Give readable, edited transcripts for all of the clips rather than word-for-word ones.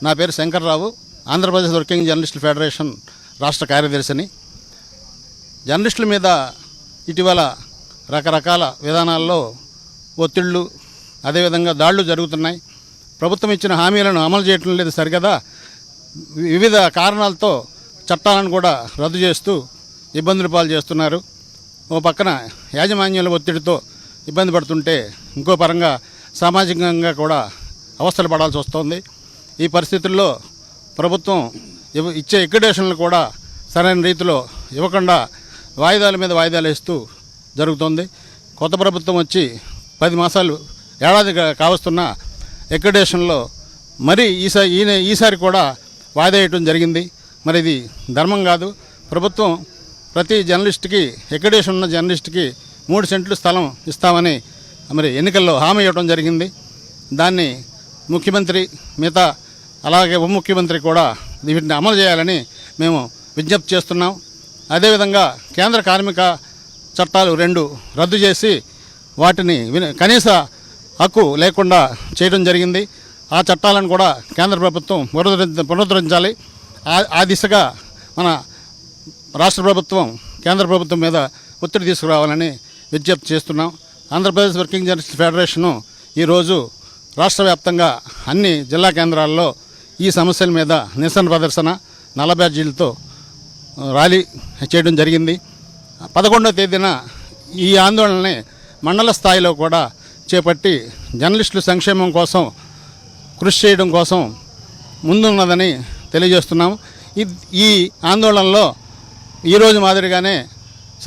నా పేరు శంకర్రావు, ఆంధ్రప్రదేశ్ వర్కింగ్ జర్నలిస్టుల ఫెడరేషన్ రాష్ట్ర కార్యదర్శిని. జర్నలిస్టుల మీద ఇటీవల రకరకాల విధానాల్లో ఒత్తిళ్లు, అదేవిధంగా దాడులు జరుగుతున్నాయి. ప్రభుత్వం ఇచ్చిన హామీలను అమలు చేయటం లేదు సరికదా. వివిధ కారణాలతో చట్టాలను కూడా రద్దు చేస్తూ ఇబ్బందులు పాలు చేస్తున్నారు. ఓ పక్కన యాజమాన్యాల ఒత్తిడితో ఇబ్బంది పడుతుంటే, ఇంకో పరంగా సామాజికంగా కూడా అవస్థలు పడాల్సి వస్తుంది. ఈ పరిస్థితుల్లో ప్రభుత్వం ఇచ్చే ఎక్విడేషన్లు కూడా సరైన రీతిలో ఇవ్వకుండా వాయిదాల మీద వాయిదాలు వేస్తూ జరుగుతుంది. కొత్త ప్రభుత్వం వచ్చి 10 మాసాలు, ఏడాది కావస్తున్న ఎక్విడేషన్లో మరి ఈసారి కూడా వాయిదా వేయటం జరిగింది. మరి ఇది ధర్మం కాదు. ప్రభుత్వం ప్రతి జర్నలిస్ట్కి, ఎక్విడేషన్ ఉన్న జర్నలిస్ట్కి 3 సెంట్లు స్థలం ఇస్తామని మరి ఎన్నికల్లో హామీ ఇవ్వడం జరిగింది. దాన్ని ముఖ్యమంత్రి, మిగతా అలాగే ఉప ముఖ్యమంత్రి కూడా వీటిని అమలు చేయాలని మేము విజ్ఞప్తి చేస్తున్నాం. అదేవిధంగా కేంద్ర కార్మిక చట్టాలు 2 రద్దు చేసి వాటిని కనీస హక్కు లేకుండా చేయడం జరిగింది. ఆ చట్టాలను కూడా కేంద్ర ప్రభుత్వం పునరుద్ధరించాలి. ఆ దిశగా మన రాష్ట్ర ప్రభుత్వం కేంద్ర ప్రభుత్వం మీద ఒత్తిడి తీసుకురావాలని విజ్ఞప్తి చేస్తున్నాం. ఆంధ్రప్రదేశ్ వర్కింగ్ జర్నలిస్ట్ ఫెడరేషను ఈరోజు రాష్ట్ర వ్యాప్తంగా అన్ని జిల్లా కేంద్రాల్లో ఈ సమస్యల మీద నిరసన ప్రదర్శన, నల్ల బ్యాడ్జీలతో ర్యాలీ చేయడం జరిగింది. 11వ తేదీన ఈ ఆందోళనని మండల స్థాయిలో కూడా చేపట్టి జర్నలిస్టుల సంక్షేమం కోసం కృషి చేయడం కోసం ముందున్నదని తెలియజేస్తున్నాం. ఈ ఆందోళనలో ఈరోజు మాదిరిగానే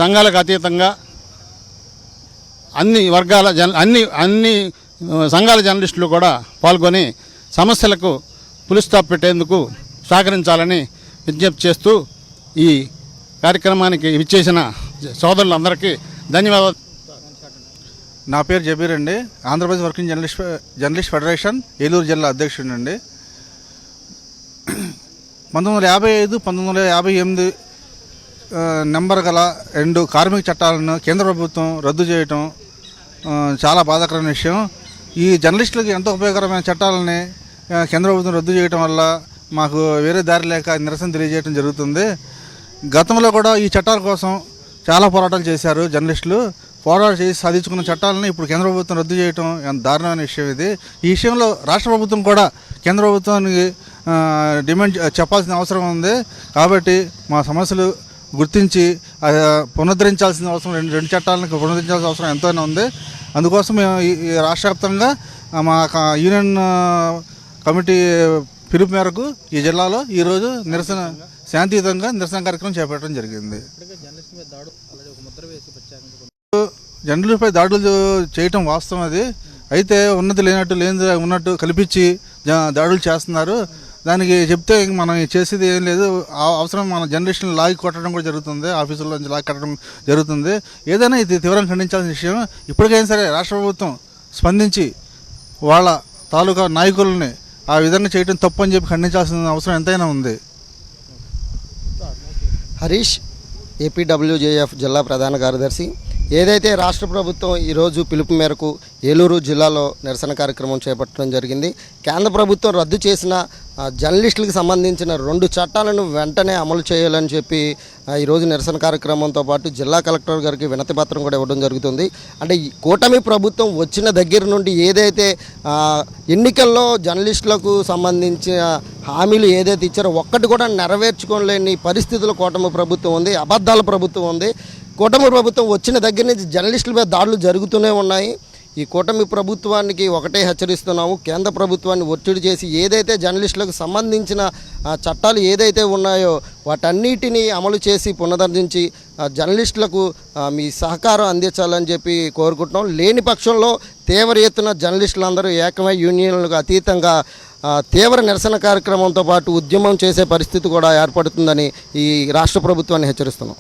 సంఘాలకు అతీతంగా అన్ని వర్గాల అన్ని సంఘాల జర్నలిస్టులు కూడా పాల్గొని సమస్యలకు పులి స్టాప్ పెట్టేందుకు సహకరించాలని విజ్ఞప్తి చేస్తూ ఈ కార్యక్రమానికి విచ్చేసిన సోదరులందరికీ ధన్యవాదాలు. నా పేరు జబీర్ అండి. Andhra Pradesh working journalist federation Eluru జిల్లా అధ్యక్షుడు అండి. 1955, 1958 నెంబర్ గల 2 కార్మిక చట్టాలను కేంద్ర ప్రభుత్వం రద్దు చేయటం చాలా బాధాకరమైన విషయం. ఈ జర్నలిస్టులకు ఎంతో ఉపయోగకరమైన చట్టాలని కేంద్ర ప్రభుత్వం రద్దు చేయటం వల్ల మాకు వేరే దారి లేక నిరసన తెలియజేయడం జరుగుతుంది. గతంలో కూడా ఈ చట్టాల కోసం చాలా పోరాటాలు చేశారు జర్నలిస్టులు. పోరాటం చేసి సాధించుకున్న చట్టాలను ఇప్పుడు కేంద్ర ప్రభుత్వం రద్దు చేయటం ఎంత దారుణమైన విషయం ఇది. ఈ విషయంలో రాష్ట్ర ప్రభుత్వం కూడా కేంద్ర ప్రభుత్వానికి డిమాండ్ చెప్పాల్సిన అవసరం ఉంది. కాబట్టి మా సమస్యలు గుర్తించి పునరుద్ధరించాల్సిన అవసరం, 2 చట్టాలను పునరుద్ధరించాల్సిన అవసరం ఎంతైనా ఉంది. అందుకోసం మేము ఈ రాష్ట్ర వ్యాప్తంగా మా యూనియన్ కమిటీ పిలుపు మేరకు ఈ జిల్లాలో ఈరోజు శాంతియుతంగా నిరసన కార్యక్రమం చేపట్టడం జరిగింది. జర్నలిస్టులపై దాడులు చేయటం వాస్తవం అది. అయితే ఉన్నది లేనట్టు, లేని ఉన్నట్టు కల్పించి దాడులు చేస్తున్నారు. దానికి చెప్తే మనం చేసేది ఏం లేదు. అవసరం మన జర్నలిస్టులను లాగి కొట్టడం కూడా జరుగుతుంది, ఆఫీసుల్లో నుంచి లాగి కట్టడం జరుగుతుంది. ఏదైనా ఇది తీవ్రంగా ఖండించాల్సిన విషయం. ఇప్పటికైనా సరే రాష్ట్ర ప్రభుత్వం స్పందించి వాళ్ళ తాలూకా నాయకులని ఆ విధంగా చేయడం తప్పు అని చెప్పి ఖండించాల్సిన అవసరం ఎంతైనా ఉంది. హరీష్, ఏపీడబ్ల్యూజేఎఫ్ జిల్లా ప్రధాన కార్యదర్శి. ఏదైతే రాష్ట్ర ప్రభుత్వం ఈరోజు పిలుపు మేరకు ఏలూరు జిల్లాలో నిరసన కార్యక్రమం చేపట్టడం జరిగింది. కేంద్ర ప్రభుత్వం రద్దు చేసిన జర్నలిస్టులకు సంబంధించిన 2 చట్టాలను వెంటనే అమలు చేయాలని చెప్పి ఈరోజు నిరసన కార్యక్రమంతో పాటు జిల్లా కలెక్టర్ గారికి వినతి పత్రం కూడా ఇవ్వడం జరుగుతుంది. అంటే ఈ కూటమి ప్రభుత్వం వచ్చిన దగ్గర నుండి ఏదైతే ఎన్నికల్లో జర్నలిస్టులకు సంబంధించిన హామీలు ఏదైతే ఇచ్చారో ఒక్కటి కూడా నెరవేర్చుకోలేని పరిస్థితుల్లో కూటమి ప్రభుత్వం ఉంది, అబద్ధాల ప్రభుత్వం ఉంది. కూటమి ప్రభుత్వం వచ్చిన దగ్గర నుంచి జర్నలిస్టుల మీద దాడులు జరుగుతూనే ఉన్నాయి. ఈ కూటమి ప్రభుత్వానికి ఒకటే హెచ్చరిస్తున్నాము, కేంద్ర ప్రభుత్వాన్ని ఒత్తిడి చేసి ఏదైతే జర్నలిస్టులకు సంబంధించిన చట్టాలు ఏదైతే ఉన్నాయో వాటన్నిటినీ అమలు చేసి పునరుద్ధరించి జర్నలిస్టులకు మీ సహకారం అందించాలని చెప్పి కోరుకుంటున్నాం. లేని పక్షంలో తీవ్ర ఎత్తున జర్నలిస్టులందరూ ఏకమై యూనియన్లకు అతీతంగా తీవ్ర నిరసన కార్యక్రమంతో పాటు ఉద్యమం చేసే పరిస్థితి కూడా ఏర్పడుతుందని ఈ రాష్ట్ర ప్రభుత్వాన్ని హెచ్చరిస్తున్నాం.